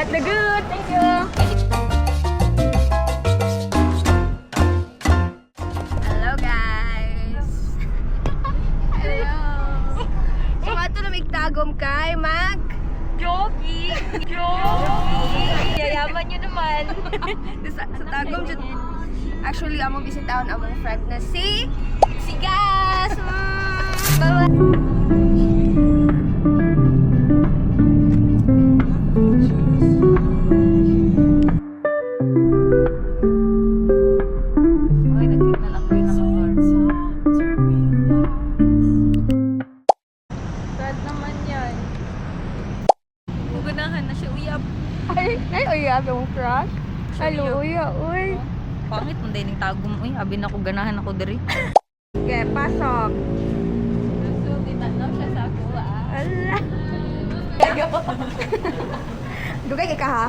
Got the good. Thank you. Hello guys. Hello. So ato na magtagom kay Mag Jogging! Jogging! Yayaman nyo naman. sa tagom jud. Actually among bisitahon among friend na si Gas. Bye. Okay, nag-signal ako yung naka-car. Sad naman yan. Guganahan na siya, uyab. Ay, uyab yung crush. Hello, uya, uy. Pangit mo din yung tagom. Uy, abi na ko ganahan ako diri. Okay, pasok. So, titanaw siya sa ako, Ala. Dugay ka ha?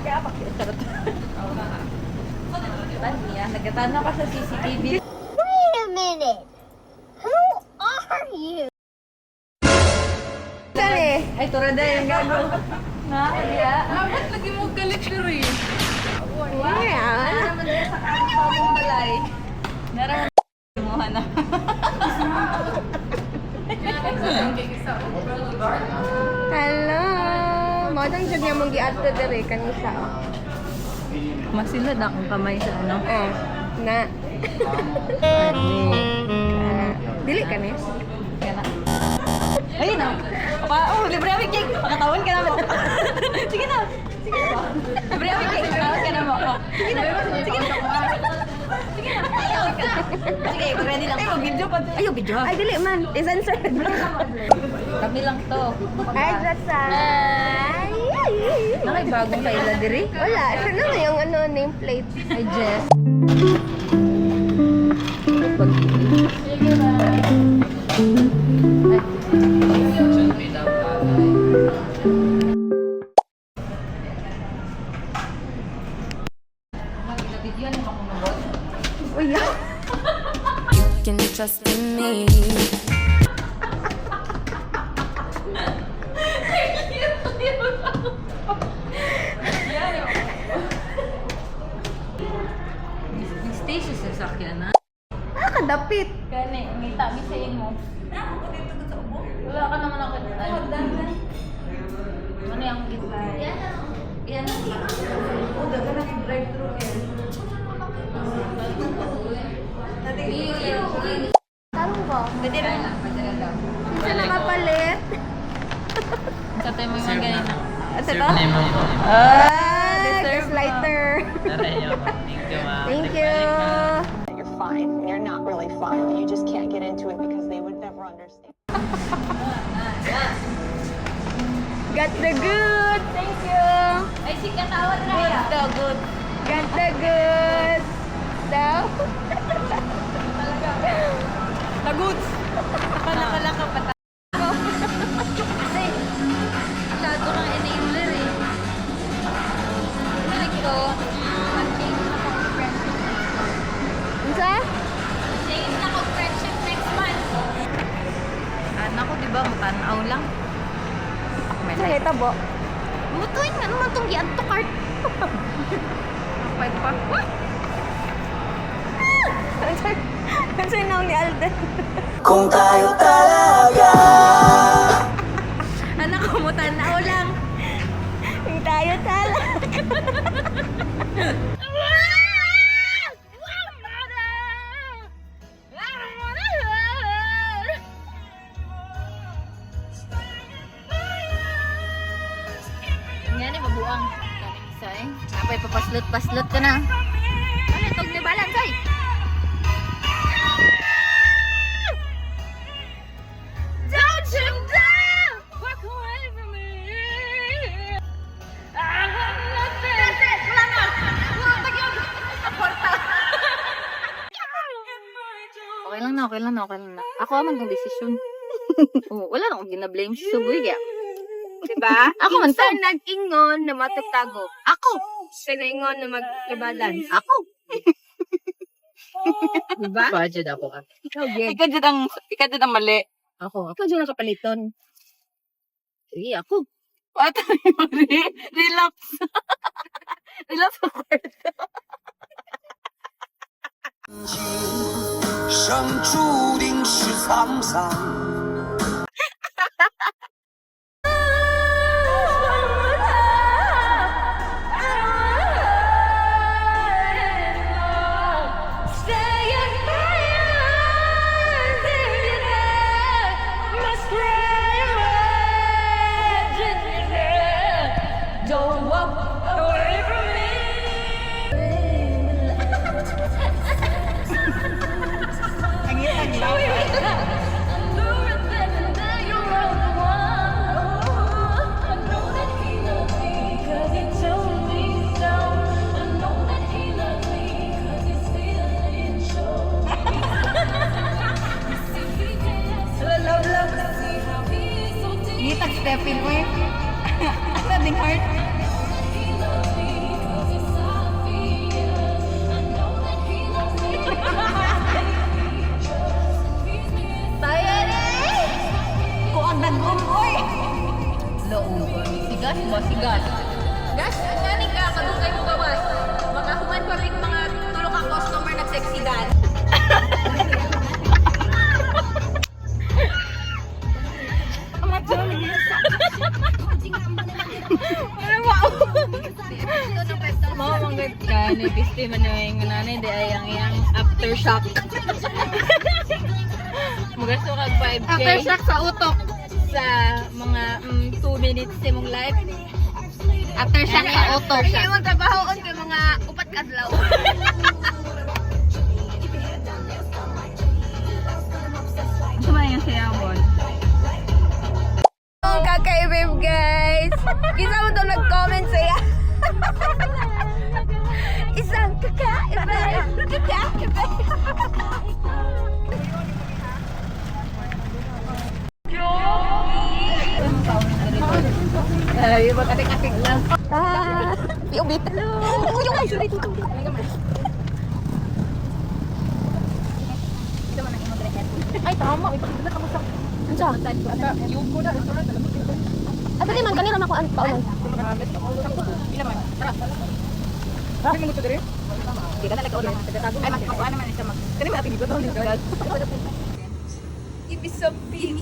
Kaya pa kaya charot. Tanya, nagkatanaw ka sa CCTV. Wait a minute. Who are you? Dali. Ay, turada yung gago. Na, kaya. Bakit lagi mo galit diri? Yeah. Ano naman din sa kakapang balay. Naraman mo na. Hello. Madang jud niya mong giadto diri kanisa. Masilad akong kamay sa ano. Oh, na. Dili ka ni? Kaya na. Ayun na. Oh, libre kami cake. Pakatawan ka na mo. Sige na. Sige na. Libre kami cake. Pakatawan ka na mo. Oh, sige na. Sige na. Sige na. Sige, ready lang. Ay, video pa. Ay, video. Ay, dili man. Is-answer. Kami lang to. Ay, Jasay. Nakay bagong kaila diri. Wala. Siya naman yung ano, nameplate. Ay, Jess. Uy, Can trust in me. Stay sa sasakyan na. kadapit. Kani, may tabi sa imo. Wala ka naman ako. Ano yung gitna? Yan ang daga na yung drive-thru Tarong ko. Pwede rin. Pwede rin daw. Siya nakapalit. Sa tayo mo yung mga ganyan na. Ito to? Ah, Gas lighter. Thank you, ma. Thank you. You're fine. And you're not really fine. You just can't get into it because they would never understand. Got the good. Thank you. Ay, si katawan na ya. Good, good. Got the good. Daw. Laguds. Pala ka pata. Kasi, masyado kang enabler eh. Like ko, mag-change na kong friendship. Isa? Change na kong friendship next month. Anak ko, di ba? Matanaw lang. May Sa kita bo. Mutuin nga naman itong yan to cart. Five pa. Ano sa'yo naong ni Alden? Kung tayo talaga Anak ko, matanaw lang. Yung tayo tala. Nga ni, mabuang. Say, napay papaslot-paslot ka na. Ano, itong ni Balan, say? Don't you dare walk away from me. I have nothing. That's it, wala na. Wala na yun. Porta. Okay lang na, okay lang na, okay lang na. Ako man ang desisyon. Oh, wala na akong gina-blame si Suboy, kaya. Diba? Ako man to. Minsan nag-ingon na matagtago. Ako. Pinaingon na mag-libadan. Ako. Diba? Budget ako ka. Ikaw, Geg. Ikaw dyan ang mali. Ako. Ikaw dyan nakapaliton. Sige, ako. What? Relax. Relax. 生注定是沧桑。Ngitag Stephen mo eh. Sa ding heart. Tayo ni! Kuang dagom, oy! Lauban. Sigas ba? Sigas. Gas, ang nani ka, kadugay mo gawas. Makahuman pa rin mga tulong ka customer nag-sexy dan. Mau manggit ka, nipisti man yung nanay, di ay ang iyang aftershock. Magasto kag 5K. Aftershock sa utok. Sa mga 2 minutes sa mong life. Aftershock sa utok. Kaya mong trabahoon kay mga upat kadlaw. Sumay yung sayamon. Ang kakaibib, guys. Isa mo daw nag-comment sa'ya. Isang kakaibib. Kakaibib. Ay, mag-atik-atik lang. Piubit. Yung ay, sorry. Ay, tama. Ipakita ka mo sa... Ansa? Yung ko na. At dali man, kanina nakuha ang paulan. Bakit mo ito diri? Hindi ka talaga ulit. Ay, magkakakuha naman siya mag... Kani ba ating ito? Ibisambi.